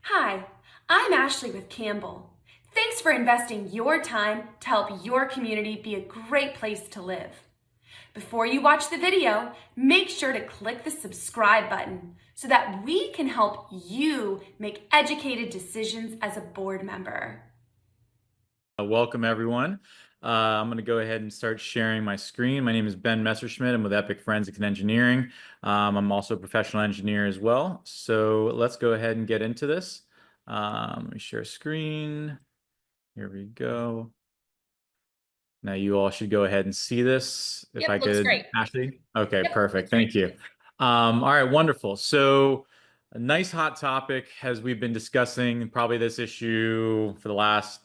Hi, I'm Ashley with Campbell. Thanks for investing your time to help your community be a great place to live. Before you watch the video, make sure to click the subscribe button so that we can help you make educated decisions as a board member. Welcome, everyone. I'm going to go ahead and start sharing my screen. My name is Ben Messerschmidt. I'm with Epic Forensics and Engineering. I'm also a professional engineer as well. So let's go ahead and get into this. Let me share screen. Here we go. Now you all should go ahead and see this. If Yep, I looks could, great. Ashley. Okay, Yep, perfect. looks great. Thank you. All right, wonderful. So a nice hot topic as we've been discussing probably this issue for the last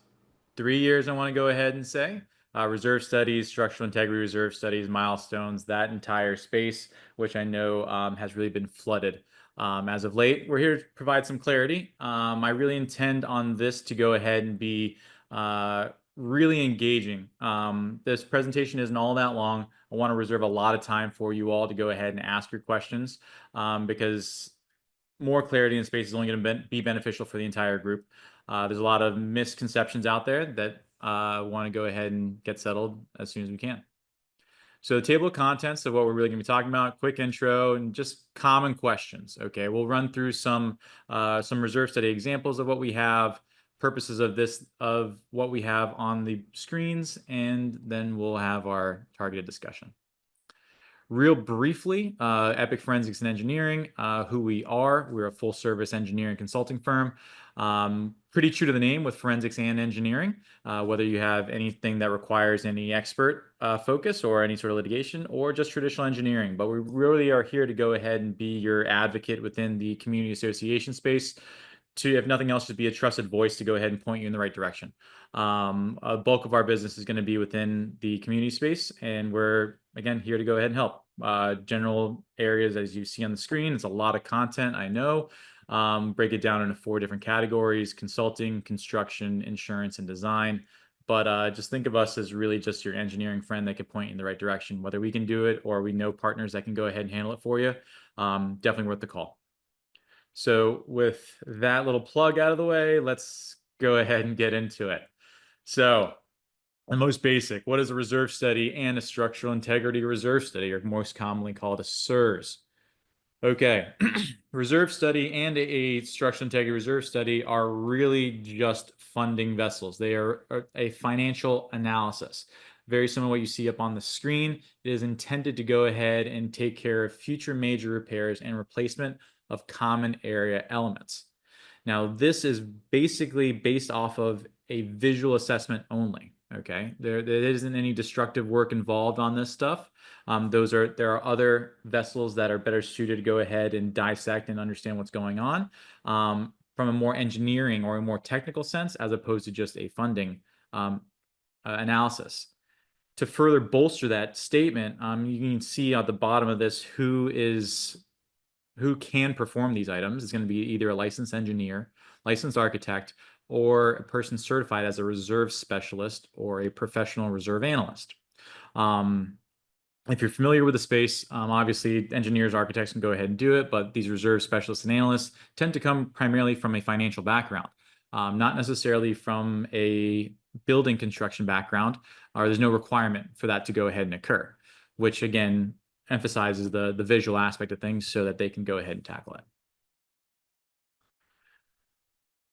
3 years, I want to go ahead and say. Reserve studies, structural integrity reserve studies, milestones, that entire space, which I know has really been flooded as of late. We're here to provide some clarity. I really intend on this to go ahead and be really engaging. This presentation isn't all that long. I want to reserve a lot of time for you all to go ahead and ask your questions because more clarity in space is only going to be beneficial for the entire group. There's a lot of misconceptions out there that want to go ahead and get settled as soon as we can. So the table of contents of what we're really going to be talking about, quick intro and just common questions. Okay, we'll run through some reserve study examples of what we have, purposes of what we have on the screens, and then we'll have our targeted discussion. Real briefly, Epic Forensics and Engineering, who we are. We're a full service engineering consulting firm. Pretty true to the name with forensics and engineering, whether you have anything that requires any expert focus or any sort of litigation or just traditional engineering. But we really are here to go ahead and be your advocate within the community association space to, if nothing else, just be a trusted voice to go ahead and point you in the right direction. A bulk of our business is going to be within the community space, and we're, again, here to go ahead and help. General areas, as you see on the screen, it's a lot of content, I know. Break it down into 4 different categories: consulting, construction, insurance, and design. But just think of us as really just your engineering friend that could point you in the right direction. Whether we can do it or we know partners that can go ahead and handle it for you, definitely worth the call. So with that little plug out of the way, let's go ahead and get into it. So the most basic, what is a reserve study and a structural integrity reserve study, or most commonly called a SIRS? Okay, reserve study and a structural integrity reserve study are really just funding vessels. They are a financial analysis. Very similar to what you see up on the screen. It is intended to go ahead and take care of future major repairs and replacement of common area elements. Now, this is basically based off of a visual assessment only. Okay, there isn't any destructive work involved on this stuff. There are other vessels that are better suited to go ahead and dissect and understand what's going on from a more engineering or a more technical sense, as opposed to just a funding analysis. To further bolster that statement, you can see at the bottom of this who can perform these items. It's going to be either a licensed engineer, licensed architect, or a person certified as a reserve specialist or a professional reserve analyst. If you're familiar with the space, obviously engineers, architects can go ahead and do it, but these reserve specialists and analysts tend to come primarily from a financial background, not necessarily from a building construction background, or there's no requirement for that to go ahead and occur, which again emphasizes the visual aspect of things so that they can go ahead and tackle it.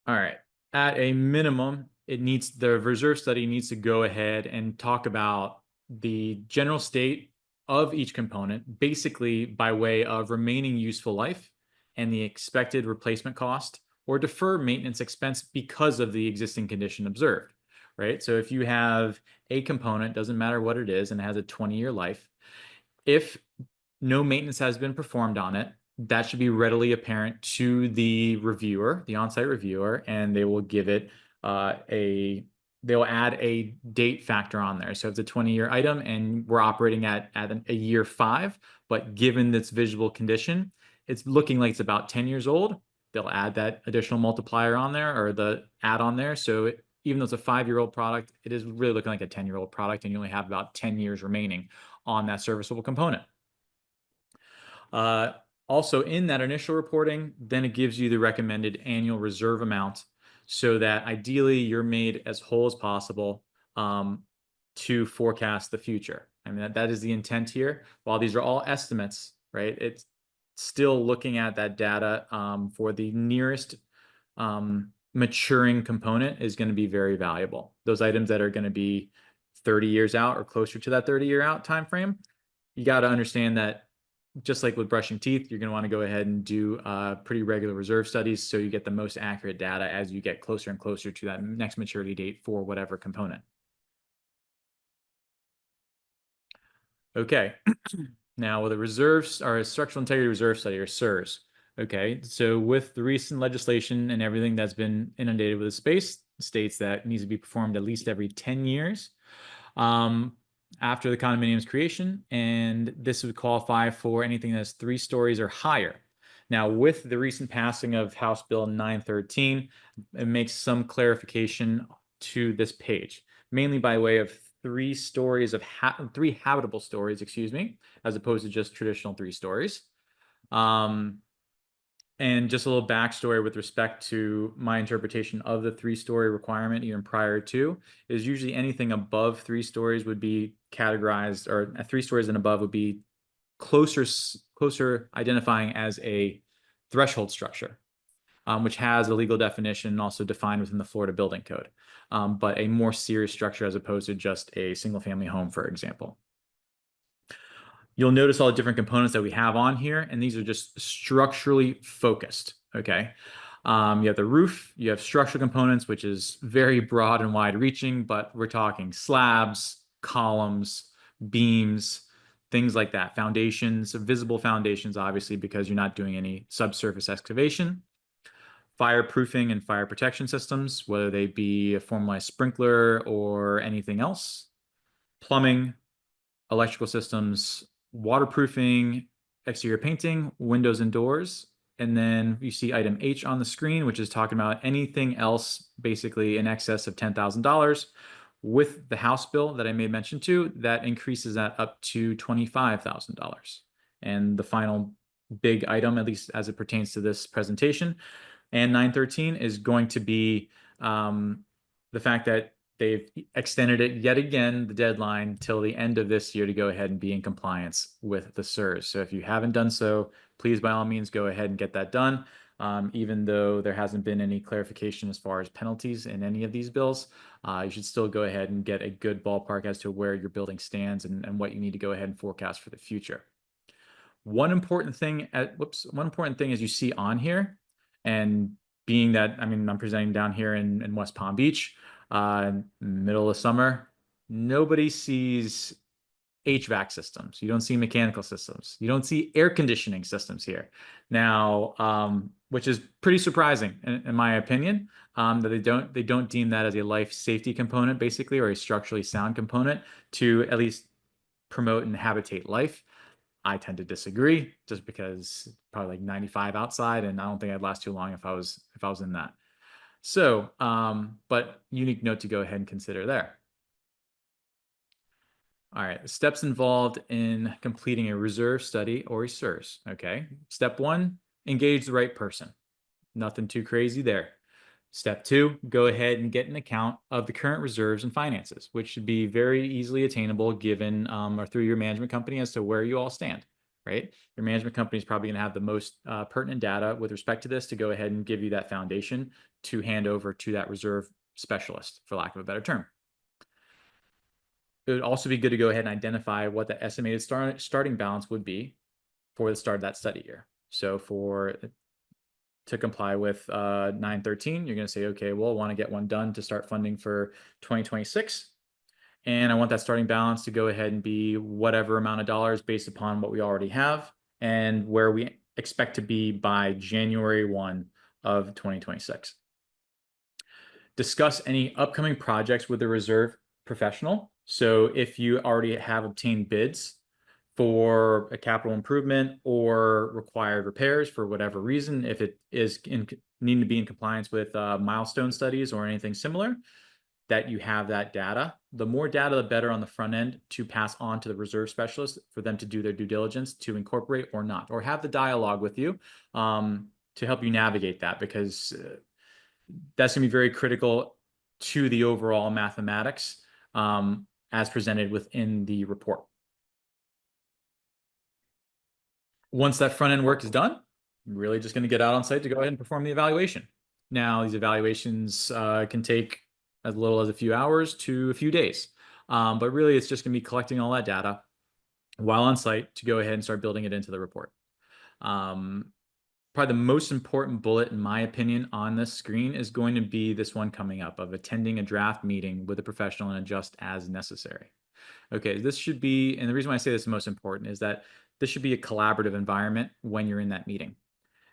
All right. At a minimum, the reserve study needs to go ahead and talk about the general state of each component, basically by way of remaining useful life and the expected replacement cost or defer maintenance expense because of the existing condition observed, right? So if you have a component, doesn't matter what it is, and it has a 20-year life, if no maintenance has been performed on it, that should be readily apparent to the reviewer, the on-site reviewer, and they will give it they'll add a date factor on there. So if it's a 20-year item and we're operating at a year 5, but given this visual condition, it's looking like it's about 10 years old, they'll add that additional multiplier on there, or the add on there. So even though it's a 5-year-old product, it is really looking like a 10-year-old product, and you only have about 10 years remaining on that serviceable component. Also in that initial reporting, then it gives you the recommended annual reserve amount so that ideally you're made as whole as possible to forecast the future. I mean, that is the intent here. While these are all estimates, right? It's still looking at that data for the nearest maturing component is going to be very valuable. Those items that are going to be 30 years out or closer to that 30-year out time frame, you got to understand that just like with brushing teeth, you're going to want to go ahead and do pretty regular reserve studies so you get the most accurate data as you get closer and closer to that next maturity date for whatever component. Okay, now with a reserves or a structural integrity reserve study or SIRS. Okay, so with the recent legislation and everything that's been inundated with the space, states that it needs to be performed at least every 10 years. After the condominium's creation, and this would qualify for anything that's 3 stories or higher. Now, with the recent passing of House Bill 913, it makes some clarification to this page, mainly by way of 3 stories of 3 habitable stories, excuse me, as opposed to just traditional 3 stories. And just a little backstory with respect to my interpretation of the 3-story requirement, even prior to, is usually anything above 3 stories would be categorized, or 3 stories and above would be closer identifying as a threshold structure, which has a legal definition also defined within the Florida Building Code, but a more serious structure as opposed to just a single-family home, for example. You'll notice all the different components that we have on here, and these are just structurally focused, okay? You have the roof, you have structural components, which is very broad and wide-reaching, but we're talking slabs, columns, beams, things like that. Foundations, visible foundations, obviously, because you're not doing any subsurface excavation. Fireproofing and fire protection systems, whether they be a formalized sprinkler or anything else. Plumbing, electrical systems, waterproofing, exterior painting, windows and doors. And then you see item H on the screen, which is talking about anything else basically in excess of $10,000. With the House bill that I made mention to, that increases that up to $25,000. And the final big item, at least as it pertains to this presentation, and 913 is going to be the fact that they've extended it yet again, the deadline, till the end of this year to go ahead and be in compliance with the SIRS. So if you haven't done so, please, by all means, go ahead and get that done. Even though there hasn't been any clarification as far as penalties in any of these bills, you should still go ahead and get a good ballpark as to where your building stands and what you need to go ahead and forecast for the future. One important thing as you see on here, and being that, I mean, I'm presenting down here in West Palm Beach, middle of summer, nobody sees HVAC systems. You don't see mechanical systems. You don't see air conditioning systems here. Now, which is pretty surprising in my opinion, that they don't deem that as a life safety component, basically, or a structurally sound component to at least promote and habitate life. I tend to disagree, just because probably like 95 outside, and I don't think I'd last too long if I was in that. So, but unique note to go ahead and consider there. All right, the steps involved in completing a reserve study or a SIRS. Okay, step 1, engage the right person. Nothing too crazy there. Step 2, go ahead and get an account of the current reserves and finances, which should be very easily attainable given or through your management company as to where you all stand, right? Your management company is probably going to have the most pertinent data with respect to this to go ahead and give you that foundation to hand over to that reserve specialist, for lack of a better term. It would also be good to go ahead and identify what the estimated starting balance would be for the start of that study year. So to comply with 913, you're going to say, okay, well, I want to get one done to start funding for 2026. And I want that starting balance to go ahead and be whatever amount of dollars based upon what we already have and where we expect to be by January 1 of 2026. Discuss any upcoming projects with the reserve professional. So if you already have obtained bids for a capital improvement or required repairs for whatever reason, if it is needing to be in compliance with milestone studies or anything similar, that you have that data. The more data, the better on the front end to pass on to the reserve specialist for them to do their due diligence to incorporate or not, or have the dialogue with you to help you navigate that, because that's going to be very critical to the overall mathematics as presented within the report. Once that front end work is done, you're really just going to get out on site to go ahead and perform the evaluation. Now, these evaluations can take as little as a few hours to a few days. But really, it's just going to be collecting all that data while on site to go ahead and start building it into the report. Probably the most important bullet, in my opinion, on this screen is going to be this one coming up of attending a draft meeting with a professional and adjust as necessary. Okay, this should be, and the reason why I say this is most important is that this should be a collaborative environment when you're in that meeting,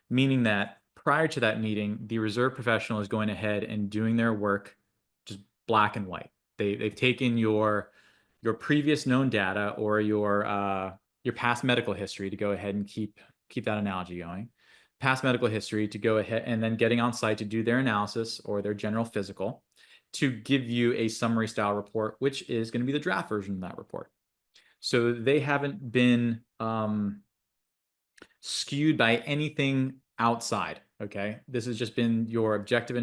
meaning that prior to that meeting, the reserve professional is going ahead and doing their work just black and white. They've taken your previous known data or your past medical history, to go ahead and keep that analogy going. Past medical history to go ahead and then getting on site to do their analysis or their general physical to give you a summary style report, which is going to be the draft version of that report. So they haven't been skewed by anything outside. Okay, this has just been your objective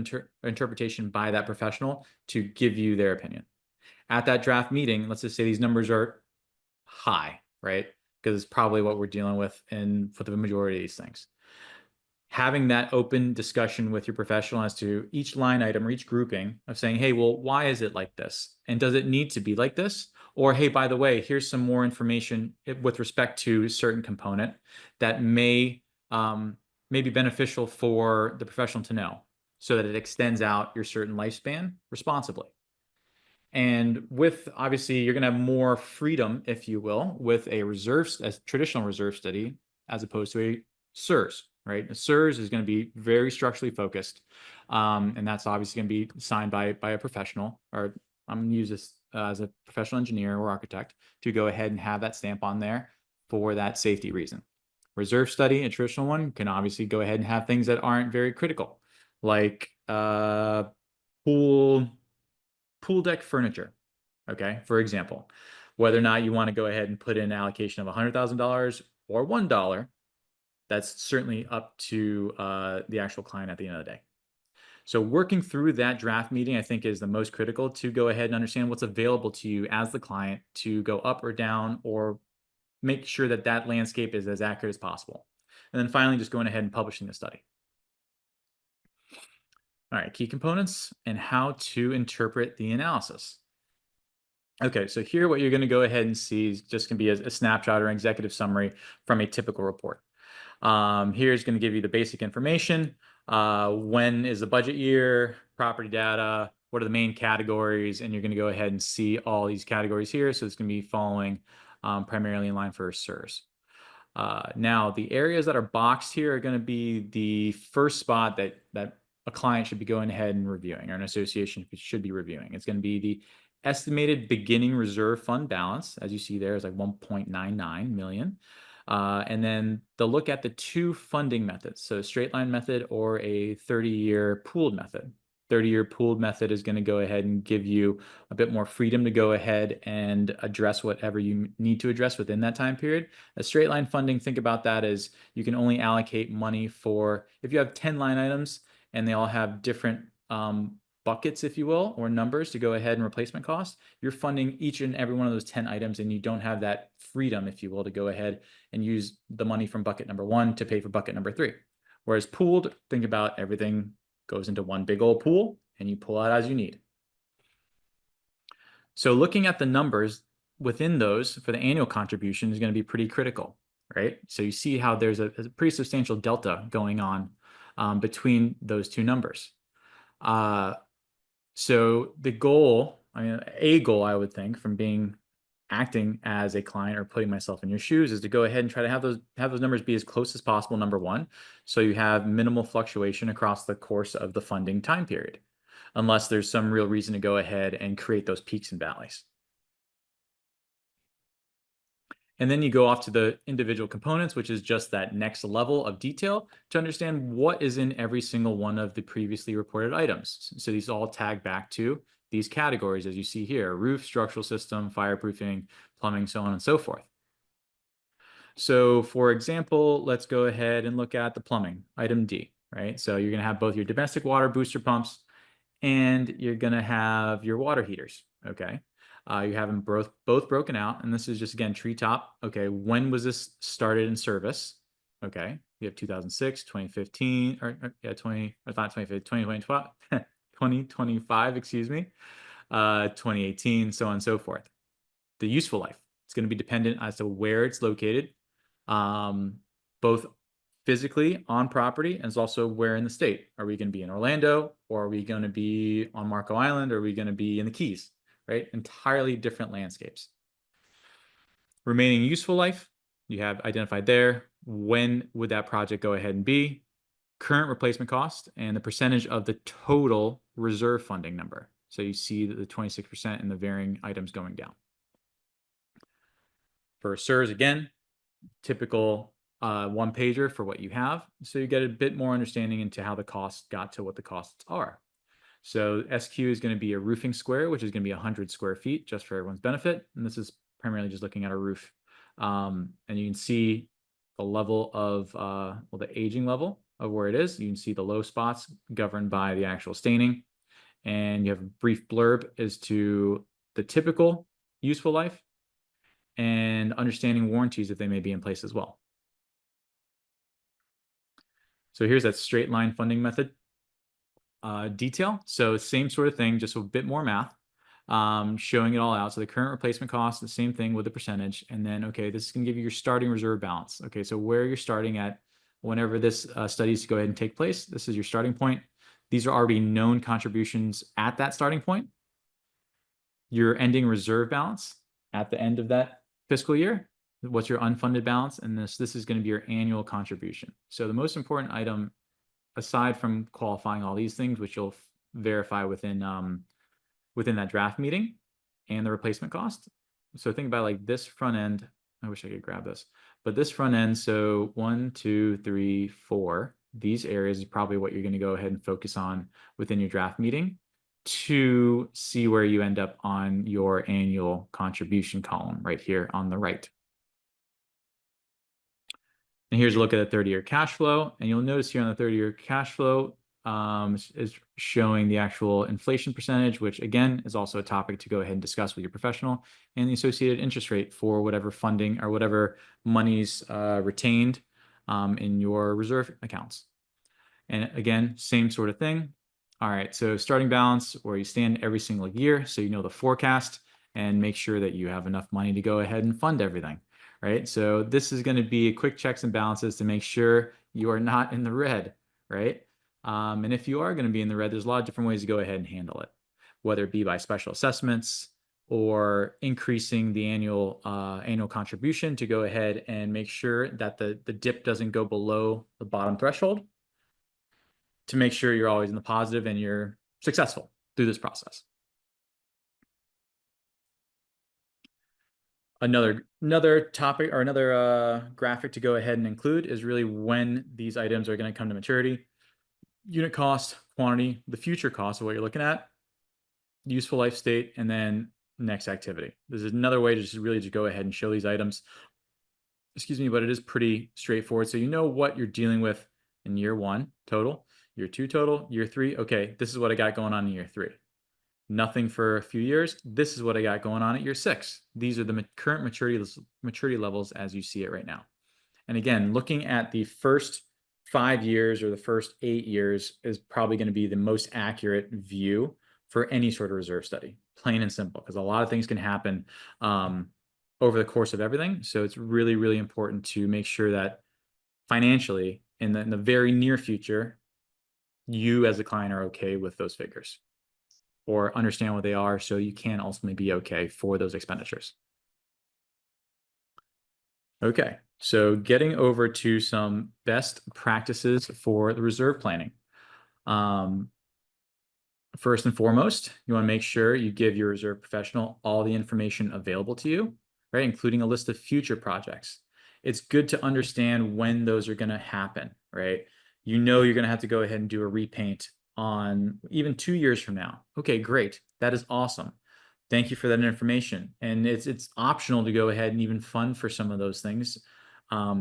interpretation by that professional to give you their opinion. At that draft meeting, let's just say these numbers are high, right? Because it's probably what we're dealing with for the majority of these things. Having that open discussion with your professional as to each line item or each grouping of saying, hey, well, why is it like this? And does it need to be like this? Or, hey, by the way, here's some more information with respect to a certain component that may be beneficial for the professional to know, so that it extends out your certain lifespan responsibly. And with, obviously, you're going to have more freedom, if you will, with a traditional reserve study as opposed to a CERS, right? A CERS is going to be very structurally focused. And that's obviously going to be signed by a professional, or I'm going to use this as a professional engineer or architect to go ahead and have that stamp on there for that safety reason. Reserve study, a traditional one, can obviously go ahead and have things that aren't very critical, like pool deck furniture. Okay, for example, whether or not you want to go ahead and put in an allocation of $100,000 or $1, that's certainly up to the actual client at the end of the day. So working through that draft meeting, I think, is the most critical to go ahead and understand what's available to you as the client to go up or down, or make sure that that landscape is as accurate as possible. And then finally, just going ahead and publishing the study. All right, key components and how to interpret the analysis. Okay, so here what you're going to go ahead and see is just going to be a snapshot or executive summary from a typical report. Here's going to give you the basic information. When is the budget year, property data, what are the main categories, and you're going to go ahead and see all these categories here. So it's going to be following primarily in line for CERS. Now, the areas that are boxed here are going to be the first spot that a client should be going ahead and reviewing, or an association should be reviewing. It's going to be the estimated beginning reserve fund balance, as you see there, is like 1.99 million. And then they'll look at the two funding methods, so a straight line method or a 30-year pooled method. 30-year pooled method is going to go ahead and give you a bit more freedom to go ahead and address whatever you need to address within that time period. A straight line funding, think about that as you can only allocate money for, if you have 10 line items and they all have different buckets, if you will, or numbers to go ahead and replacement cost, you're funding each and every one of those 10 items, and you don't have that freedom, if you will, to go ahead and use the money from bucket number 1 to pay for bucket number 3. Whereas pooled, think about everything goes into one big old pool and you pull out as you need. So looking at the numbers within those for the annual contribution is going to be pretty critical, right? So you see how there's a pretty substantial delta going on between those two numbers. So the goal, a goal I would think from acting as a client or putting myself in your shoes, is to go ahead and try to have those numbers be as close as possible, number one, so you have minimal fluctuation across the course of the funding time period, unless there's some real reason to go ahead and create those peaks and valleys. And then you go off to the individual components, which is just that next level of detail to understand what is in every single one of the previously reported items. So these all tag back to these categories, as you see here: roof, structural system, fireproofing, plumbing, so on and so forth. So for example, let's go ahead and look at the plumbing, item D, right? So you're going to have both your domestic water booster pumps and you're going to have your water heaters, okay? You have them both broken out, and this is just, again, treetop. Okay, when was this started in service? Okay, you have 2006, 2015, or yeah, 20, or not 2015, 2025, 2025, excuse me, 2018, so on and so forth. The useful life, it's going to be dependent as to where it's located, both physically on property and it's also where in the state. Are we going to be in Orlando, or are we going to be on Marco Island, or are we going to be in the Keys, right? Entirely different landscapes. Remaining useful life, you have identified there. When would that project go ahead and be? Current replacement cost and the percentage of the total reserve funding number. So you see that the 26% and the varying items going down. For SIRS, again, typical one pager for what you have. So you get a bit more understanding into how the costs got to what the costs are. So SQ is going to be a roofing square, which is going to be 100 square feet, just for everyone's benefit. And this is primarily just looking at a roof. And you can see the level of, well, the aging level of where it is. You can see the low spots governed by the actual staining. And you have a brief blurb as to the typical useful life and understanding warranties if they may be in place as well. So here's that straight line funding method detail. So same sort of thing, just a bit more math, showing it all out. So the current replacement cost, the same thing with the percentage. And then, okay, this is going to give you your starting reserve balance. Okay, so where you're starting at whenever this study is to go ahead and take place, this is your starting point. These are already known contributions at that starting point. Your ending reserve balance at the end of that fiscal year, what's your unfunded balance, and this is going to be your annual contribution. So the most important item, aside from qualifying all these things, which you'll verify within that draft meeting, and the replacement cost. So think about like this front end. I wish I could grab this, but this front end. So 1, 2, 3, 4. These areas is probably what you're going to go ahead and focus on within your draft meeting to see where you end up on your annual contribution column right here on the right. And here's a look at the 30-year cash flow. And you'll notice here on the 30-year cash flow is showing the actual inflation percentage, which again is also a topic to go ahead and discuss with your professional, and the associated interest rate for whatever funding or whatever monies retained in your reserve accounts. And again, same sort of thing. All right, so starting balance where you stand every single year, so you know the forecast and make sure that you have enough money to go ahead and fund everything, right? So this is going to be a quick checks and balances to make sure you are not in the red, right? And if you are going to be in the red, there's a lot of different ways to go ahead and handle it, whether it be by special assessments or increasing the annual contribution to go ahead and make sure that the dip doesn't go below the bottom threshold, to make sure you're always in the positive and you're successful through this process. Another topic or another graphic to go ahead and include is really when these items are going to come to maturity. Unit cost, quantity, the future cost of what you're looking at, useful life state, and then next activity. This is another way to just really go ahead and show these items. Excuse me, but it is pretty straightforward. So you know what you're dealing with in year 1 total, year 2 total, year 3. Okay, this is what I got going on in year 3. Nothing for a few years. This is what I got going on at year 6. These are the current maturity levels as you see it right now. And again, looking at the first 5 years or the first 8 years is probably going to be the most accurate view for any sort of reserve study, plain and simple, because a lot of things can happen over the course of everything. So it's really, really important to make sure that financially in the very near future, you as a client are okay with those figures or understand what they are so you can ultimately be okay for those expenditures. Okay, so getting over to some best practices for the reserve planning. First and foremost, you want to make sure you give your reserve professional all the information available to you, right? Including a list of future projects. It's good to understand when those are going to happen, right? You know you're going to have to go ahead and do a repaint on even 2 years from now. Okay, great. That is awesome. Thank you for that information. And it's optional to go ahead and even fund for some of those things,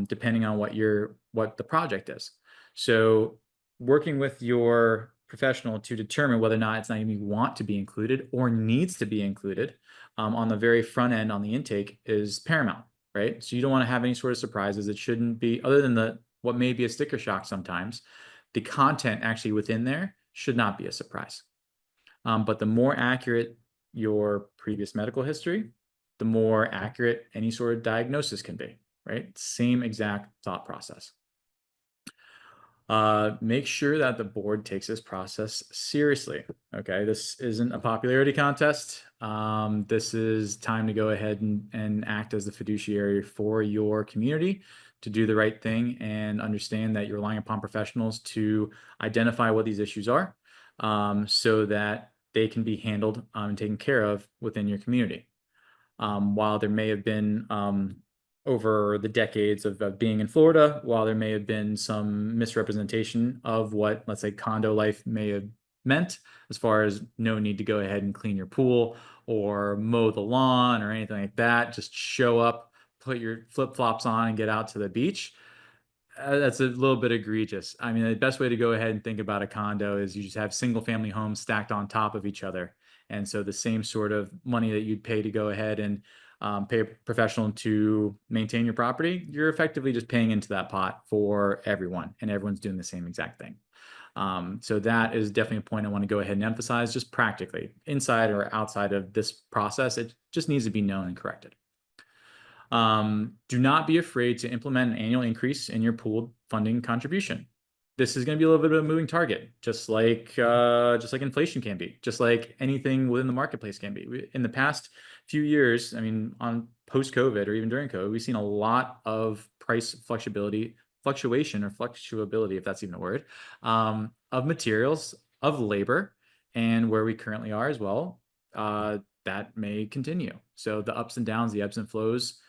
depending on what the project is. So working with your professional to determine whether or not it's not even want to be included or needs to be included on the very front end on the intake is paramount, right? So you don't want to have any sort of surprises. It shouldn't be, other than what may be a sticker shock sometimes, the content actually within there should not be a surprise. But the more accurate your previous medical history, the more accurate any sort of diagnosis can be, right? Same exact thought process. Make sure that the board takes this process seriously. Okay, this isn't a popularity contest. This is time to go ahead and act as the fiduciary for your community to do the right thing and understand that you're relying upon professionals to identify what these issues are, so that they can be handled and taken care of within your community. While there may have been over the decades of being in Florida, while there may have been some misrepresentation of what, let's say, condo life may have meant, as far as no need to go ahead and clean your pool or mow the lawn or anything like that, just show up, put your flip-flops on and get out to the beach. That's a little bit egregious. I mean, the best way to go ahead and think about a condo is you just have single family homes stacked on top of each other. And so the same sort of money that you'd pay to go ahead and pay a professional to maintain your property, you're effectively just paying into that pot for everyone, and everyone's doing the same exact thing. So that is definitely a point I want to go ahead and emphasize, just practically, inside or outside of this process. It just needs to be known and corrected. Do not be afraid to implement an annual increase in your pooled funding contribution. This is going to be a little bit of a moving target, just like inflation can be, just like anything within the marketplace can be. In the past few years, I mean, on post-COVID or even during COVID, we've seen a lot of price fluctuability, if that's even a word, of materials, of labor, and where we currently are as well. That may continue. So the ups and downs, the ebbs and flows,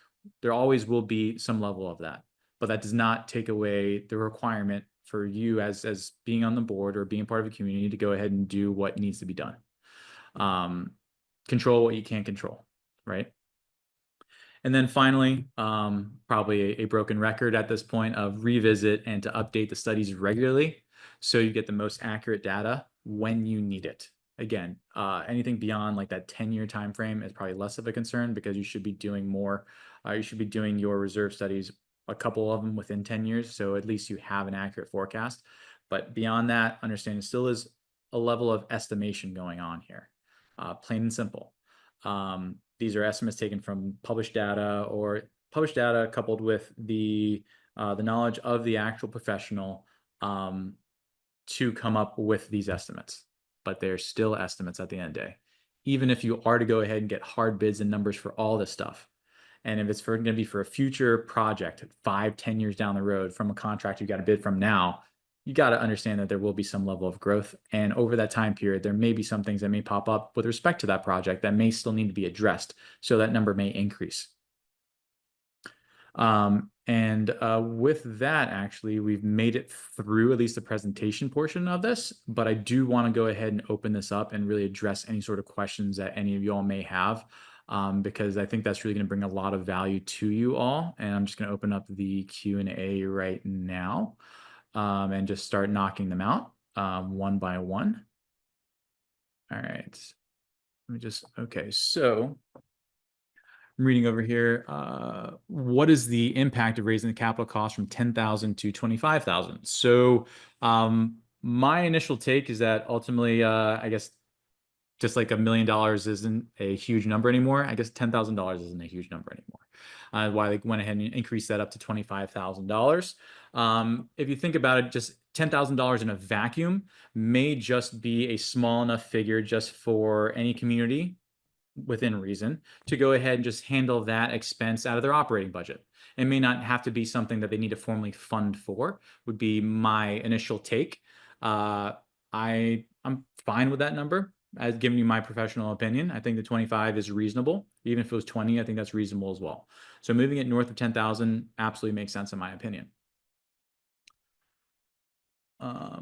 there always will be some level of that, but that does not take away the requirement for you as being on the board or being part of a community to go ahead and do what needs to be done. Control what you can't control, right? And then finally, probably a broken record at this point, of revisit and to update the studies regularly so you get the most accurate data when you need it. Again, anything beyond like that 10-year time frame is probably less of a concern, because you should be doing more. You should be doing your reserve studies, a couple of them within 10 years, so at least you have an accurate forecast. But beyond that, understanding still is a level of estimation going on here, plain and simple. These are estimates taken from published data, or published data coupled with the knowledge of the actual professional to come up with these estimates. But they're still estimates at the end of the day. Even if you are to go ahead and get hard bids and numbers for all this stuff, and if it's going to be for a future project 5-10 years down the road from a contract you got to bid from now, you got to understand that there will be some level of growth. And over that time period, there may be some things that may pop up with respect to that project that may still need to be addressed. So that number may increase. With that, actually, we've made it through at least the presentation portion of this, but I do want to go ahead and open this up and really address any sort of questions that any of you all may have, because I think that's really going to bring a lot of value to you all. And I'm just going to open up the Q&A right now, and just start knocking them out one by one. All right. Let me just, okay, so I'm reading over here. What is the impact of raising the capital cost from 10,000 to 25,000? So my initial take is that ultimately, I guess, just like $1 million isn't a huge number anymore, I guess $10,000 isn't a huge number anymore. Why they went ahead and increased that up to $25,000. If you think about it, just $10,000 in a vacuum may just be a small enough figure just for any community within reason to go ahead and just handle that expense out of their operating budget. It may not have to be something that they need to formally fund for, would be my initial take. I'm fine with that number. as giving you my professional opinion, I think the 25 is reasonable. Even if it was 20, I think that's reasonable as well. So moving it north of 10,000 absolutely makes sense in my opinion. All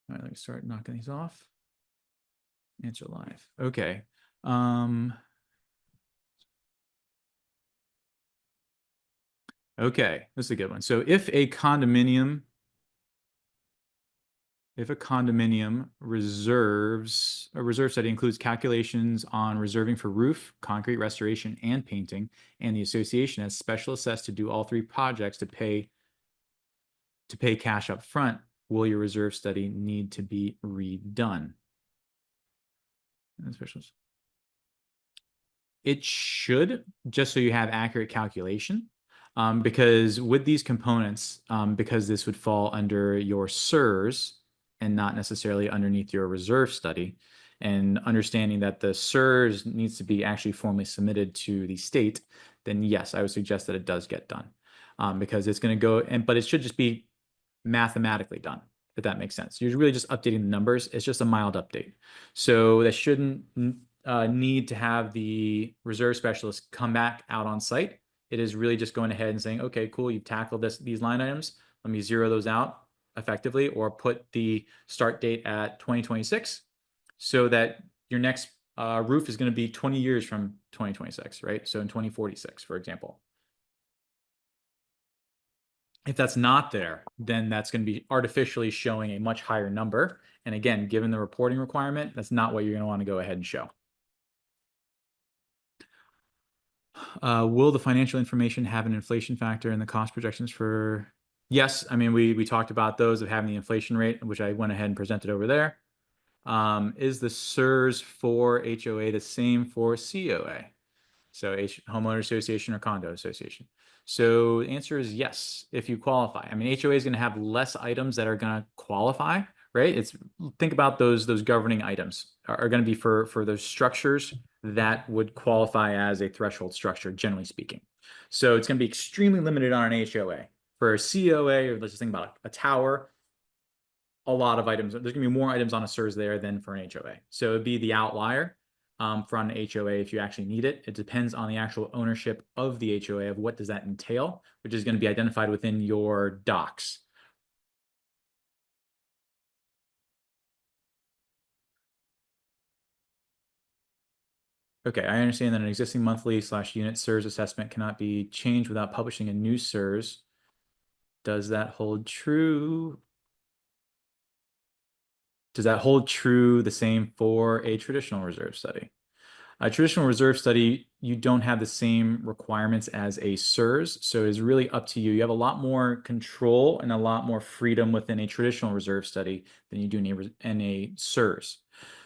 right, let me start knocking these off. Answer live. Okay. Okay, this is a good one. So if a condominium reserves a reserve study includes calculations on reserving for roof, concrete restoration, and painting, and the association has special assessed to do all three projects to pay cash up front, will your reserve study need to be redone? It should, just so you have accurate calculation. Because with these components, because this would fall under your SIRS and not necessarily underneath your reserve study, and understanding that the SIRS needs to be actually formally submitted to the state, then yes, I would suggest that it does get done. Because it's going to go, but it should just be mathematically done, if that makes sense. You're really just updating the numbers. It's just a mild update. So that shouldn't need to have the reserve specialist come back out on site. It is really just going ahead and saying, okay, cool, you've tackled these line items. Let me zero those out effectively, or put the start date at 2026 so that your next roof is going to be 20 years from 2026, right? So in 2046, for example. If that's not there, then that's going to be artificially showing a much higher number. And again, given the reporting requirement, that's not what you're going to want to go ahead and show. Will the financial information have an inflation factor in the cost projections for? Yes, I mean, we talked about those of having the inflation rate, which I went ahead and presented over there. Is the SIRS for HOA the same for COA? So homeowner association or condo association. So the answer is yes, if you qualify. I mean, HOA is going to have less items that are going to qualify, right? Think about those governing items are going to be for those structures that would qualify as a threshold structure, generally speaking. So it's going to be extremely limited on an HOA. For a COA, or let's just think about a tower, a lot of items. There's going to be more items on a SIRS there than for an HOA. So it'd be the outlier for an HOA if you actually need it. It depends on the actual ownership of the HOA, of what does that entail, which is going to be identified within your docs. Okay, I understand that an existing monthly/unit SIRS assessment cannot be changed without publishing a new SIRS. Does that hold true? Does that hold true the same for a traditional reserve study? A traditional reserve study, you don't have the same requirements as a SIRS, so it's really up to you. You have a lot more control and a lot more freedom within a traditional reserve study than you do in a SIRS.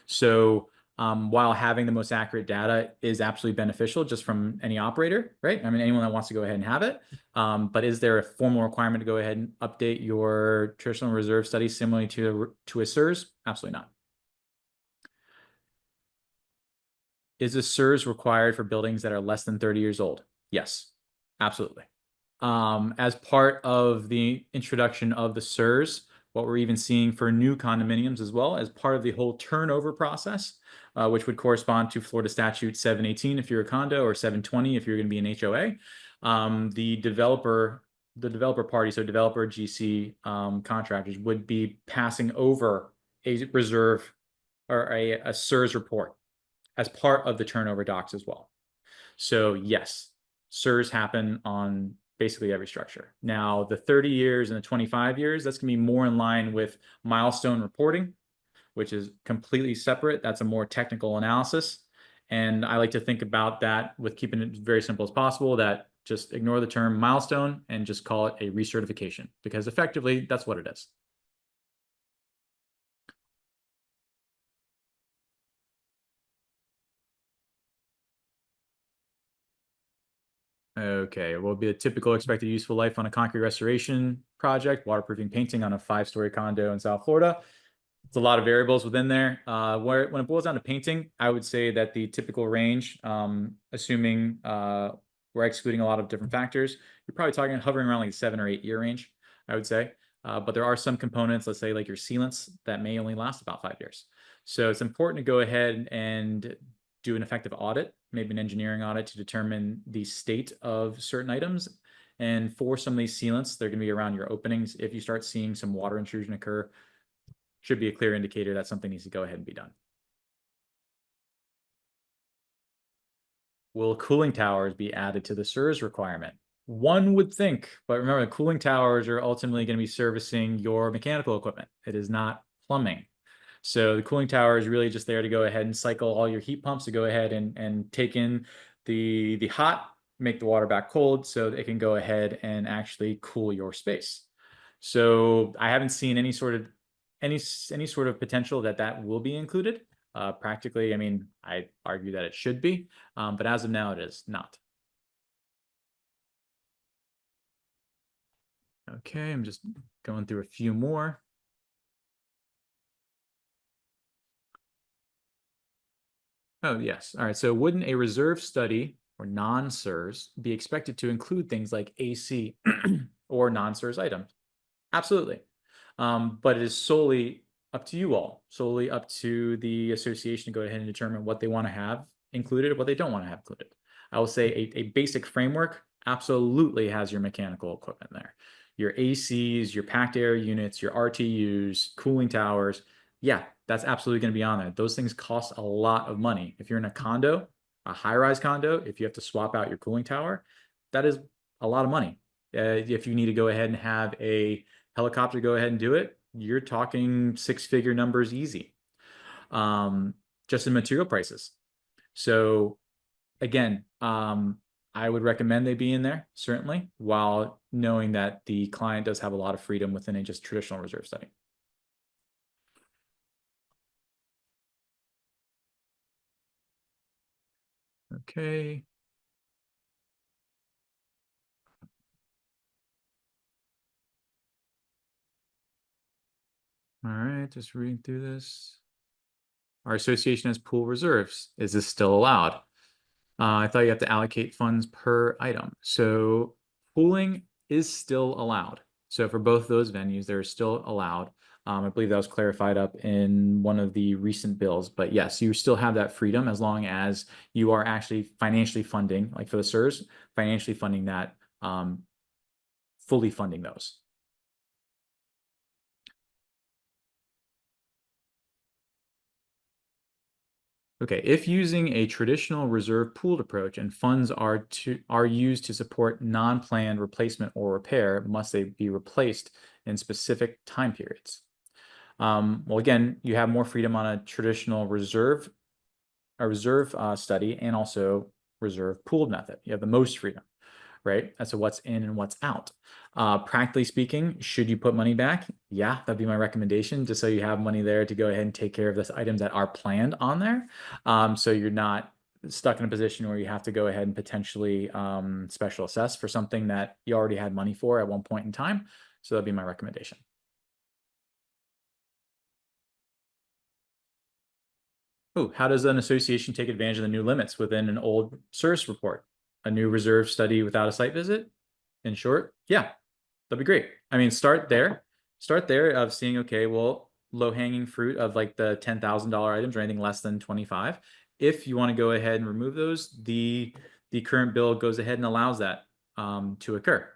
So while having the most accurate data is absolutely beneficial just from any operator, right? I mean, anyone that wants to go ahead and have it. But is there a formal requirement to go ahead and update your traditional reserve study similarly to a SIRS? Absolutely not. Is a SIRS required for buildings that are less than 30 years old? Yes, absolutely. As part of the introduction of the SIRS, what we're even seeing for new condominiums as well, as part of the whole turnover process, which would correspond to Florida Statute 718 if you're a condo, or 720 if you're going to be an HOA. The developer party, so developer, GC, contractors would be passing over a reserve or a SIRS report as part of the turnover docs as well. So yes, SIRS happen on basically every structure. Now, the 30 years and the 25 years, that's going to be more in line with milestone reporting, which is completely separate. That's a more technical analysis. And I like to think about that with keeping it very simple as possible, that just ignore the term milestone and just call it a recertification, because effectively that's what it is. Okay, what would be a typical expected useful life on a concrete restoration project, waterproofing painting on a 5-story condo in South Florida? It's a lot of variables within there. When it boils down to painting, I would say that the typical range, assuming we're excluding a lot of different factors, you're probably talking hovering around like 7 or 8 year range, I would say. but there are some components, let's say like your sealants, that may only last about 5 years. So it's important to go ahead and do an effective audit, maybe an engineering audit, to determine the state of certain items. And for some of these sealants, they're going to be around your openings. If you start seeing some water intrusion occur, should be a clear indicator that something needs to go ahead and be done. Will cooling towers be added to the CERS requirement? One would think, but remember, the cooling towers are ultimately going to be servicing your mechanical equipment. It is not plumbing. So the cooling tower is really just there to go ahead and cycle all your heat pumps to go ahead and take in the hot, make the water back cold, so it can go ahead and actually cool your space. So I haven't seen any sort of potential that will be included. Practically, I mean, I argue that it should be, but as of now, it is not. Okay, I'm just going through a few more. Oh, yes. All right. So wouldn't a reserve study or non-CERS be expected to include things like AC or non-CERS items? Absolutely. But it is solely up to you all, solely up to the association to go ahead and determine what they want to have included, what they don't want to have included. I will say a basic framework absolutely has your mechanical equipment there. Your ACs, your packed air units, your RTUs, cooling towers. Yeah, that's absolutely going to be on there. Those things cost a lot of money. If you're in a condo, a high-rise condo, if you have to swap out your cooling tower, that is a lot of money. If you need to go ahead and have a helicopter go ahead and do it, you're talking six-figure numbers easy, just in material prices. So again, I would recommend they be in there, certainly, while knowing that the client does have a lot of freedom within a just traditional reserve study. Okay. All right, just reading through this. Our association has pool reserves. Is this still allowed? I thought you have to allocate funds per item. So pooling is still allowed. So for both those venues, they're still allowed. I believe that was clarified up in one of the recent bills. But yes, you still have that freedom as long as you are actually financially funding, like for the CERS, financially funding that, fully funding those. Okay, if using a traditional reserve pooled approach and funds are used to support non-planned replacement or repair, must they be replaced in specific time periods? Well, again, you have more freedom on a traditional reserve study and also reserve pooled method. You have the most freedom, right? As to what's in and what's out. Practically speaking, should you put money back? Yeah, that'd be my recommendation, just so you have money there to go ahead and take care of the items that are planned on there. So you're not stuck in a position where you have to go ahead and potentially special assess for something that you already had money for at one point in time. So that'd be my recommendation. Oh, how does an association take advantage of the new limits within an old CERS report? A new reserve study without a site visit? In short, yeah, that'd be great. I mean, start there. Start there of seeing, okay, well, low-hanging fruit of like the $10,000 items or anything less than 25. If you want to go ahead and remove those, the current bill goes ahead and allows that to occur.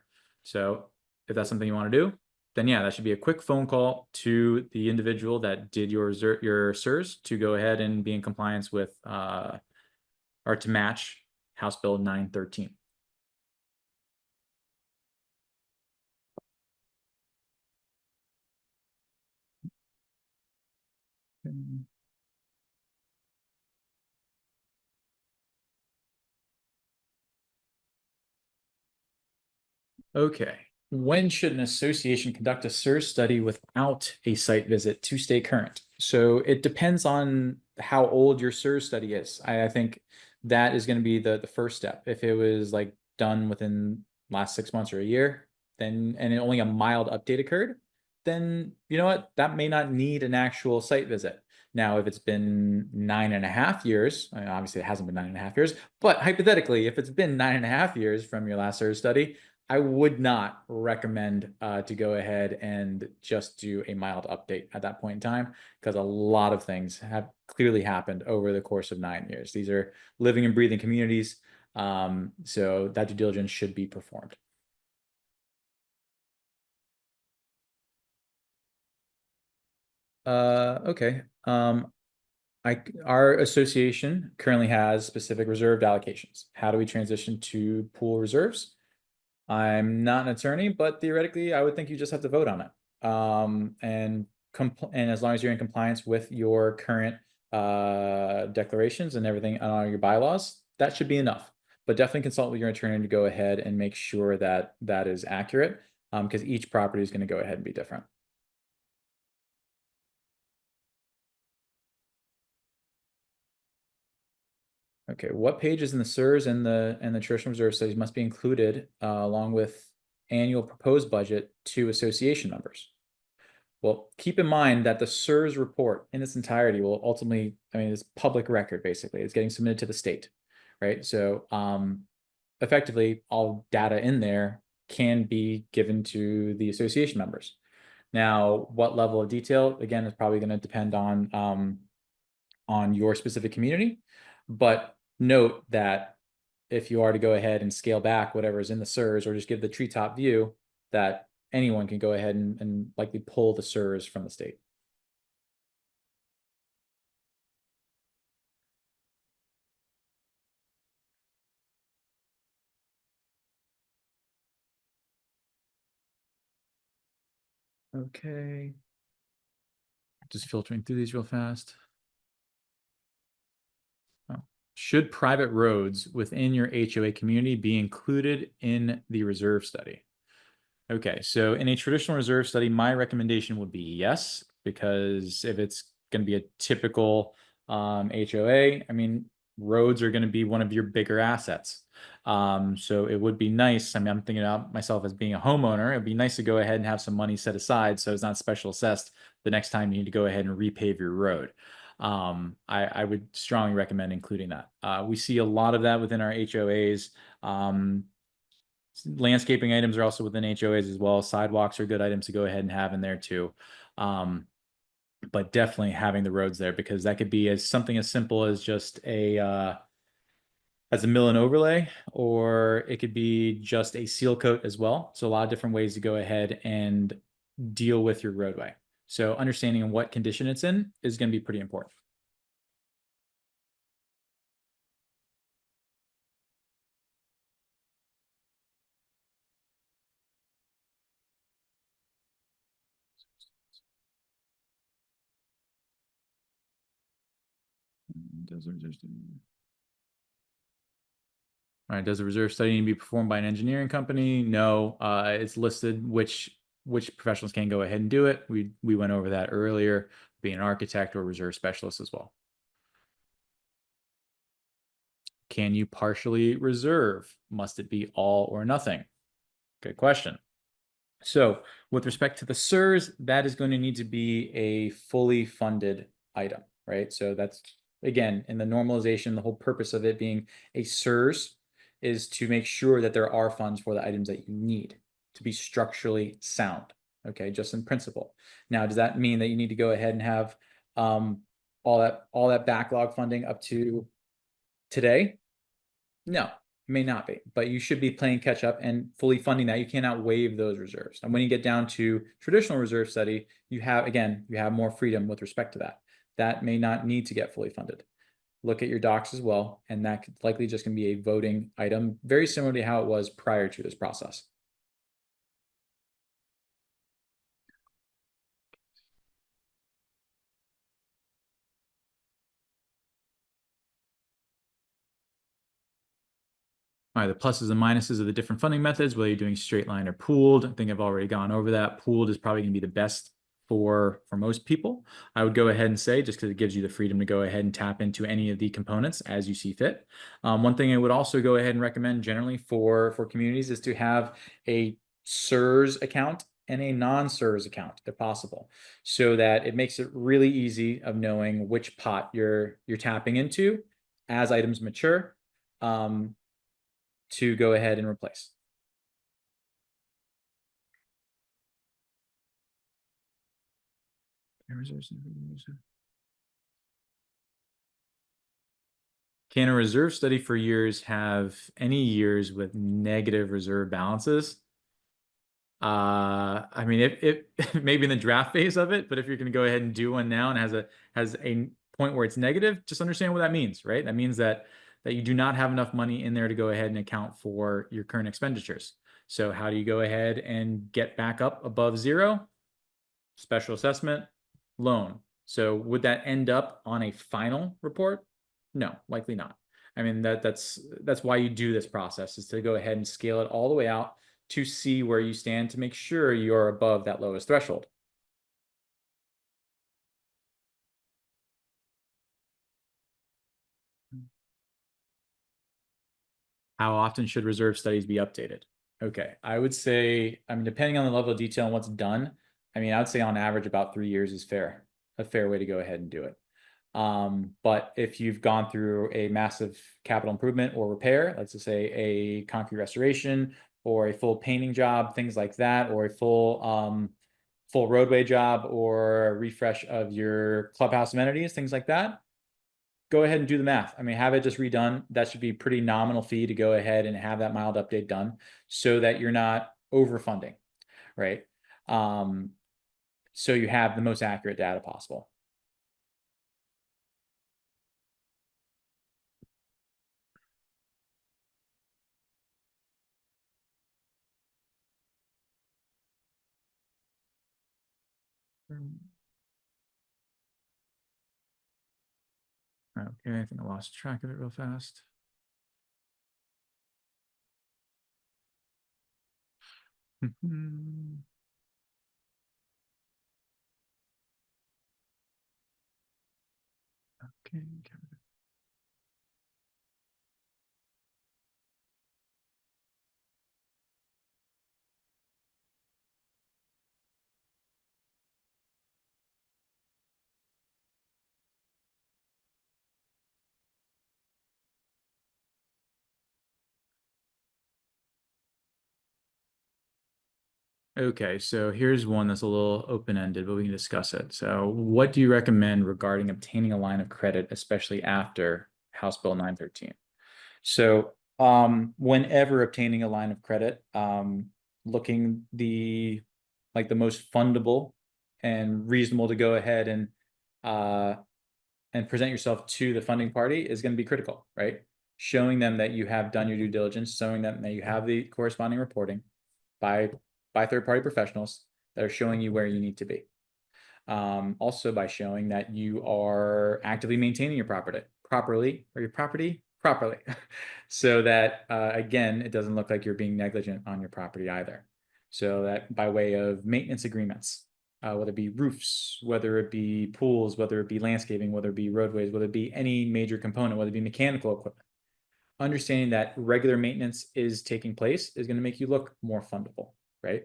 So if that's something you want to do, then yeah, that should be a quick phone call to the individual that did your CERS to go ahead and be in compliance with or to match House Bill 913. Okay. When should an association conduct a CERS study without a site visit to stay current? So it depends on how old your CERS study is. I think that is going to be the first step. If it was like done within last 6 months or a year, then and only a mild update occurred, then you know what? That may not need an actual site visit. Now, if it's been 9.5 years, obviously it hasn't been 9.5 years, but hypothetically, if it's been 9.5 years from your last CERS study, I would not recommend to go ahead and just do a mild update at that point in time, because a lot of things have clearly happened over the course of 9 years. These are living and breathing communities, so that due diligence should be performed. Okay. Our association currently has specific reserved allocations. How do we transition to pool reserves? I'm not an attorney, but theoretically, I would think you just have to vote on it. And as long as you're in compliance with your current declarations and everything on all your bylaws, that should be enough. But definitely consult with your attorney to go ahead and make sure that that is accurate, because each property is going to go ahead and be different. Okay, what pages in the SERS and the traditional reserve studies must be included along with annual proposed budget to association members? Well, keep in mind that the SERS report in its entirety will ultimately, I mean, it's public record, basically. It's getting submitted to the state, right? So effectively, all data in there can be given to the association members. Now, what level of detail, again, is probably going to depend on your specific community. But note that if you are to go ahead and scale back whatever is in the SERS or just give the treetop view, that anyone can go ahead and likely pull the SERS from the state. Okay. Just filtering through these real fast. Oh. Should private roads within your HOA community be included in the reserve study? Okay, so in a traditional reserve study, my recommendation would be yes, because if it's going to be a typical HOA, I mean, roads are going to be one of your bigger assets. So it would be nice. I mean, I'm thinking about myself as being a homeowner. It'd be nice to go ahead and have some money set aside so it's not special assessed the next time you need to go ahead and repave your road. I would strongly recommend including that. We see a lot of that within our HOAs. Landscaping items are also within HOAs as well. Sidewalks are good items to go ahead and have in there too. But definitely having the roads there, because that could be as something as simple as just as a mill and overlay, or it could be just a seal coat as well. So a lot of different ways to go ahead and deal with your roadway. So understanding what condition it's in is going to be pretty important. All right, does the reserve study need to be performed by an engineering company? No, it's listed which professionals can go ahead and do it. We went over that earlier, being an architect or reserve specialist as well. Can you partially reserve? Must it be all or nothing? Good question. So with respect to the SERS, that is going to need to be a fully funded item, right? So that's, again, in the normalization, the whole purpose of it being a SERS is to make sure that there are funds for the items that you need to be structurally sound, okay, just in principle. Now, does that mean that you need to go ahead and have all that backlog funding up to today? No, it may not be, but you should be playing catch up and fully funding that. You cannot waive those reserves. And when you get down to traditional reserve study, you have more freedom with respect to that. That may not need to get fully funded. Look at your docs as well, and that could likely just gonna be a voting item, very similar to how it was prior to this process. All right, the pluses and minuses of the different funding methods, whether you're doing straight line or pooled. I think I've already gone over that. Pooled is probably going to be the best for most people. I would go ahead and say, just because it gives you the freedom to go ahead and tap into any of the components as you see fit. One thing I would also go ahead and recommend generally for communities is to have a SERS account and a non-SERS account if possible, so that it makes it really easy of knowing which pot you're tapping into as items mature. To go ahead and replace. Can a reserve study for years have any years with negative reserve balances? I mean, if maybe in the draft phase of it, but if you're going to go ahead and do one now and has a point where it's negative, just understand what that means, right? That means that you do not have enough money in there to go ahead and account for your current expenditures. So how do you go ahead and get back up above zero? Special assessment, loan. So would that end up on a final report? No, likely not. I mean, that's why you do this process, is to go ahead and scale it all the way out to see where you stand to make sure you're above that lowest threshold. How often should reserve studies be updated? Okay, I would say, I mean, depending on the level of detail and what's done, I mean, I would say on average about 3 years is a fair way to go ahead and do it. But if you've gone through a massive capital improvement or repair, let's just say a concrete restoration or a full painting job, things like that, or a full roadway job or a refresh of your clubhouse amenities, things like that, go ahead and do the math. I mean, have it just redone. That should be pretty nominal fee to go ahead and have that mild update done so that you're not overfunding, right? So you have the most accurate data possible. Okay, I think I lost track of it real fast. Okay. Okay, so here's one that's a little open-ended, but we can discuss it. So what do you recommend regarding obtaining a line of credit, especially after House Bill 913? So whenever obtaining a line of credit, looking the most fundable and reasonable to go ahead and present yourself to the funding party is going to be critical, right? Showing them that you have done your due diligence, showing them that you have the corresponding reporting by third-party professionals that are showing you where you need to be. Also by showing that you are actively maintaining your property properly, so that again, it doesn't look like you're being negligent on your property either. So that by way of maintenance agreements, whether it be roofs, whether it be pools, whether it be landscaping, whether it be roadways, whether it be any major component, whether it be mechanical equipment, understanding that regular maintenance is taking place is going to make you look more fundable, right?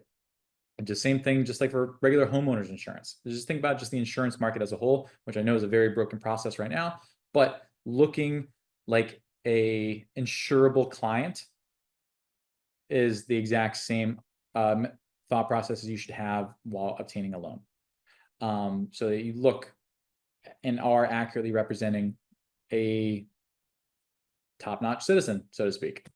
And just same thing, just like for regular homeowners insurance. Just think about just the insurance market as a whole, which I know is a very broken process right now, but looking like a insurable client is the exact same thought processes you should have while obtaining a loan. So that you look and are accurately representing a top-notch citizen, so to speak.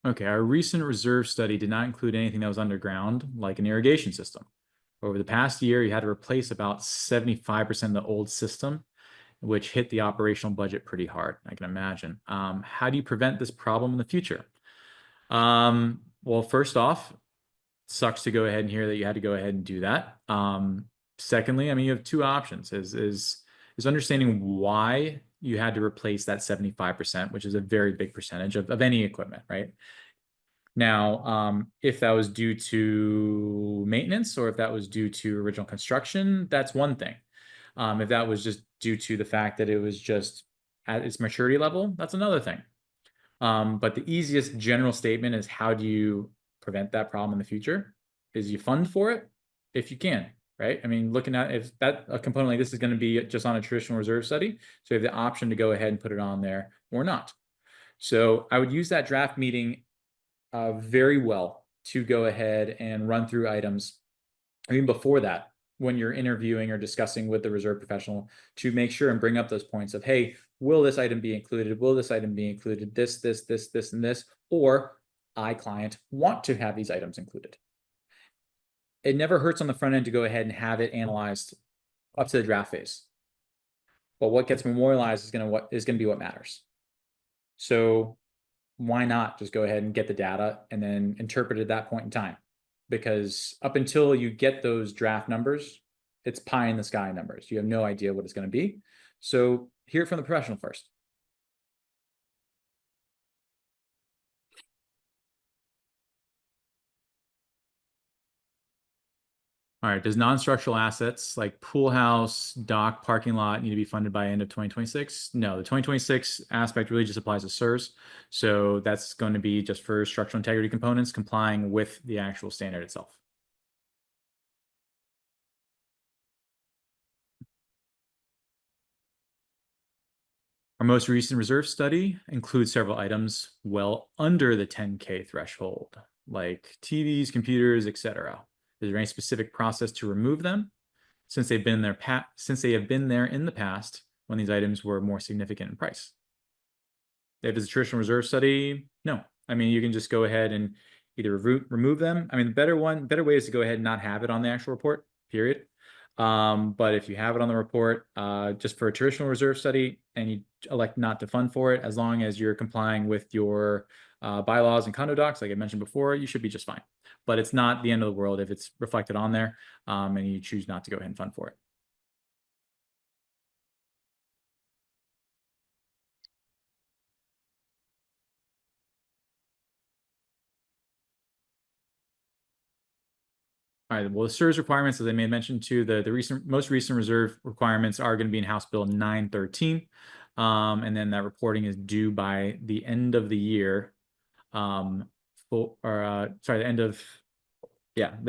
Okay, our recent reserve study did not include anything that was underground, like an irrigation system. Over the past year, you had to replace about 75% of the old system, which hit the operational budget pretty hard, I can imagine. How do you prevent this problem in the future? Well, first off, sucks to go ahead and hear that you had to go ahead and do that. Secondly, I mean, you have two options, is understanding why you had to replace that 75%, which is a very big percentage of any equipment, right? Now, if that was due to maintenance or if that was due to original construction, that's one thing. If that was just due to the fact that it was just at its maturity level, that's another thing. But the easiest general statement is, how do you prevent that problem in the future? Is you fund for it if you can, right? I mean, looking at if that a component like this is going to be just on a traditional reserve study, so you have the option to go ahead and put it on there or not. So I would use that draft meeting very well to go ahead and run through items. I mean, before that, when you're interviewing or discussing with the reserve professional, to make sure and bring up those points of, hey, will this item be included? Will this item be included? This, and this, or I, client, want to have these items included. It never hurts on the front end to go ahead and have it analyzed up to the draft phase. But what gets memorialized is going to be what matters. So why not just go ahead and get the data and then interpret it at that point in time? Because up until you get those draft numbers, it's pie in the sky numbers. You have no idea what it's going to be. So hear it from the professional first. All right, does non-structural assets like pool house, dock, parking lot need to be funded by end of 2026? No, the 2026 aspect really just applies to SERS. So that's going to be just for structural integrity components complying with the actual standard itself. Our most recent reserve study includes several items well under the 10K threshold, like TVs, computers, etc. Is there any specific process to remove them since they have been there in the past when these items were more significant in price? If it's a traditional reserve study, no. I mean, you can just go ahead and either remove them. I mean, the better way is to go ahead and not have it on the actual report, period. But if you have it on the report, just for a traditional reserve study and you elect not to fund for it, as long as you're complying with your bylaws and condo docs, like I mentioned before, you should be just fine. But it's not the end of the world if it's reflected on there and you choose not to go ahead and fund for it. All right, well, the SERS requirements, as I may have mentioned too, the most recent reserve requirements are going to be in House Bill 913. And then that reporting is due by the end of the year. The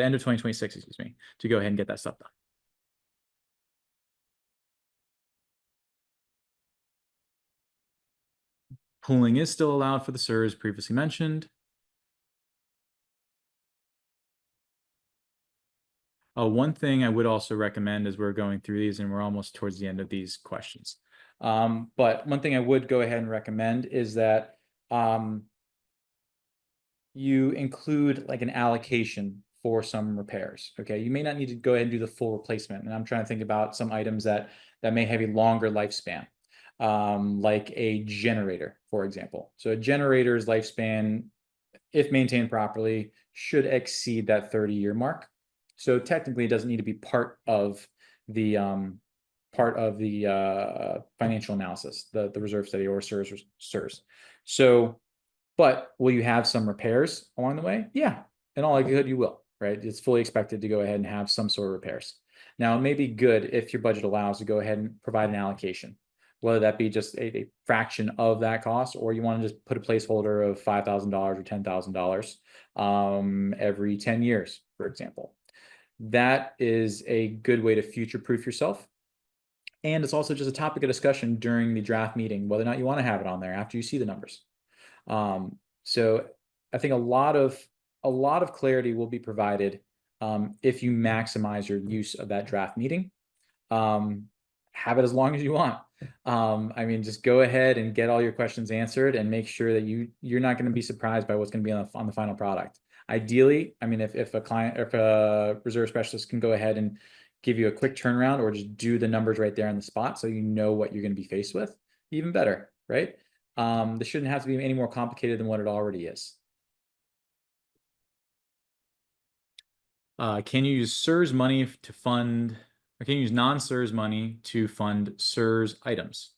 end of 2026, excuse me, to go ahead and get that stuff done. Pooling is still allowed for the SERS previously mentioned. One thing I would also recommend as we're going through these, and we're almost towards the end of these questions. But one thing I would go ahead and recommend is that you include like an allocation for some repairs. Okay, you may not need to go ahead and do the full replacement. And I'm trying to think about some items that may have a longer lifespan, like a generator, for example. So a generator's lifespan, if maintained properly, should exceed that 30-year mark. So technically, it doesn't need to be part of the financial analysis, the reserve study or SERS. So, but will you have some repairs along the way? Yeah, in all likelihood, you will. Right? It's fully expected to go ahead and have some sort of repairs. Now, it may be good if your budget allows to go ahead and provide an allocation, whether that be just a fraction of that cost, or you want to just put a placeholder of $5,000 or $10,000 every 10 years, for example. That is a good way to future-proof yourself. And it's also just a topic of discussion during the draft meeting, whether or not you want to have it on there after you see the numbers. So I think a lot of clarity will be provided if you maximize your use of that draft meeting. Have it as long as you want. I mean, just go ahead and get all your questions answered and make sure that you're not going to be surprised by what's going to be on the final product. Ideally, I mean, if a reserve specialist can go ahead and give you a quick turnaround or just do the numbers right there on the spot so you know what you're going to be faced with, even better, right? This shouldn't have to be any more complicated than what it already is. Can you use SERS money to fund, or can you use non-SERS money to fund SERS items?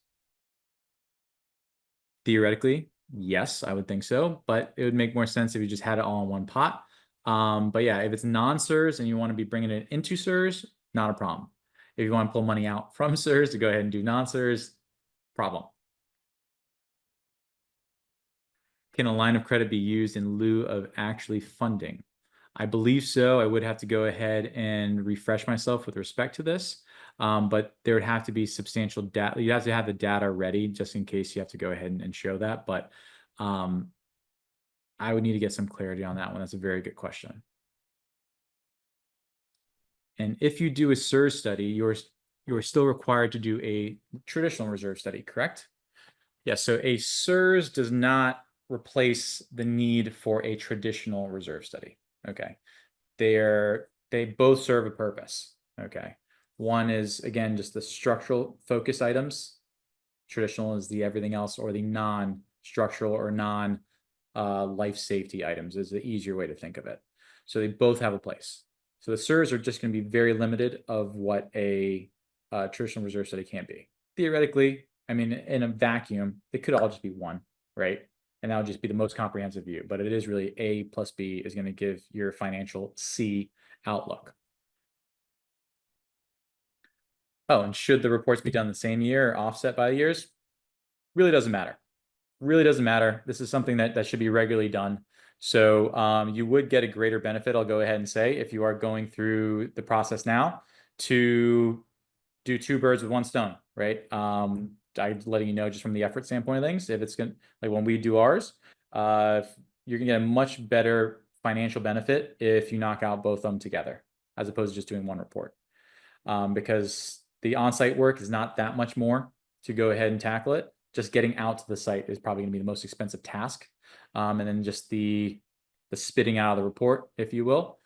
Theoretically, yes, I would think so, but it would make more sense if you just had it all in one pot. But yeah, if it's non-SERS and you want to be bringing it into SERS, not a problem. If you want to pull money out from SERS to go ahead and do non-SERS, problem. Can a line of credit be used in lieu of actually funding? I believe so. I would have to go ahead and refresh myself with respect to this, but there would have to be substantial data. You have to have the data ready just in case you have to go ahead and show that. But I would need to get some clarity on that one. That's a very good question. And if you do a SIRS study, you're still required to do a traditional reserve study, correct? Yeah, so a SIRS does not replace the need for a traditional reserve study. Okay. They both serve a purpose. Okay. One is, again, just the structural focus items. Traditional is the everything else, or the non-structural or non-life safety items is the easier way to think of it. So they both have a place. So the SIRS are just going to be very limited of what a traditional reserve study can be. Theoretically, I mean, in a vacuum, it could all just be one, right? And that would just be the most comprehensive view. But it is really A plus B is going to give your financial C outlook. Oh, and should the reports be done the same year or offset by years? Really doesn't matter. Really doesn't matter. This is something that should be regularly done. So you would get a greater benefit, I'll go ahead and say, if you are going through the process now to do two birds with one stone, right? I'm letting you know just from the effort standpoint of things, if it's going to, like when we do ours, you're gonna get a much better financial benefit if you knock out both of them together, as opposed to just doing one report. Because the on-site work is not that much more to go ahead and tackle it. Just getting out to the site is probably gonna be the most expensive task. And then just the spitting out of the report, if you will,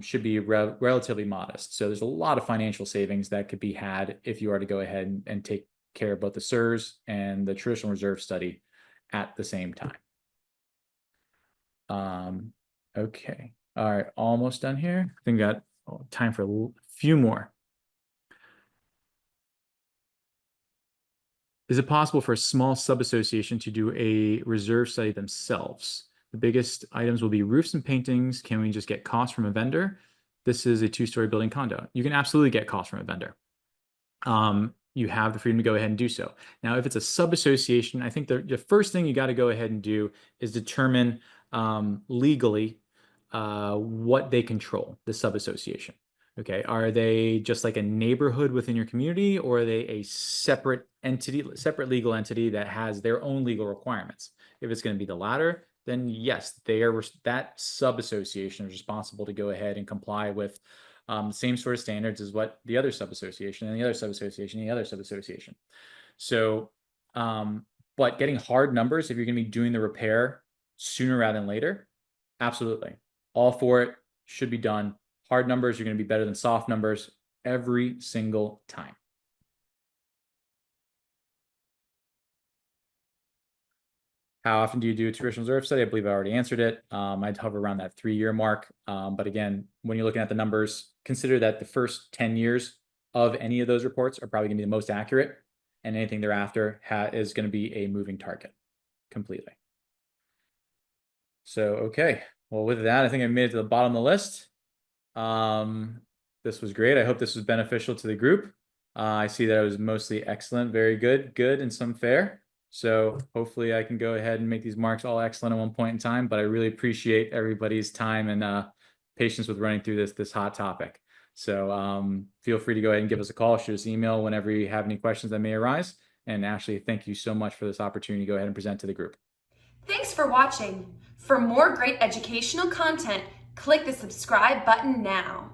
should be relatively modest. So there's a lot of financial savings that could be had if you are to go ahead and take care of both the SIRS and the traditional reserve study at the same time. Okay. All right, almost done here. I think we got time for a few more. Is it possible for a small sub-association to do a reserve study themselves? The biggest items will be roofs and paintings. Can we just get costs from a vendor? This is a two-story building condo. You can absolutely get costs from a vendor. You have the freedom to go ahead and do so. Now, if it's a sub-association, I think the first thing you got to go ahead and do is determine legally what they control, the sub-association. Okay, are they just like a neighborhood within your community, or are they a separate entity, separate legal entity that has their own legal requirements? If it's going to be the latter, then yes, that sub-association is responsible to go ahead and comply with the same sort of standards as what the other sub-association and the other sub-association and the other sub-association. So, but getting hard numbers, if you're going to be doing the repair sooner rather than later, absolutely. All for it, should be done. Hard numbers are going to be better than soft numbers every single time. How often do you do a traditional reserve study? I believe I already answered it. I'd hover around that 3-year mark. But again, when you're looking at the numbers, consider that the first 10 years of any of those reports are probably going to be the most accurate, and anything thereafter is going to be a moving target completely. So, okay. Well, with that, I think I made it to the bottom of the list. This was great. I hope this was beneficial to the group. I see that it was mostly excellent, very good, and some fair. So hopefully I can go ahead and make these marks all excellent at one point in time, but I really appreciate everybody's time and patience with running through this hot topic. So feel free to go ahead and give us a call, shoot us an email whenever you have any questions that may arise. And Ashley, thank you so much for this opportunity to go ahead and present to the group. Thanks for watching. For more great educational content, click the subscribe button now.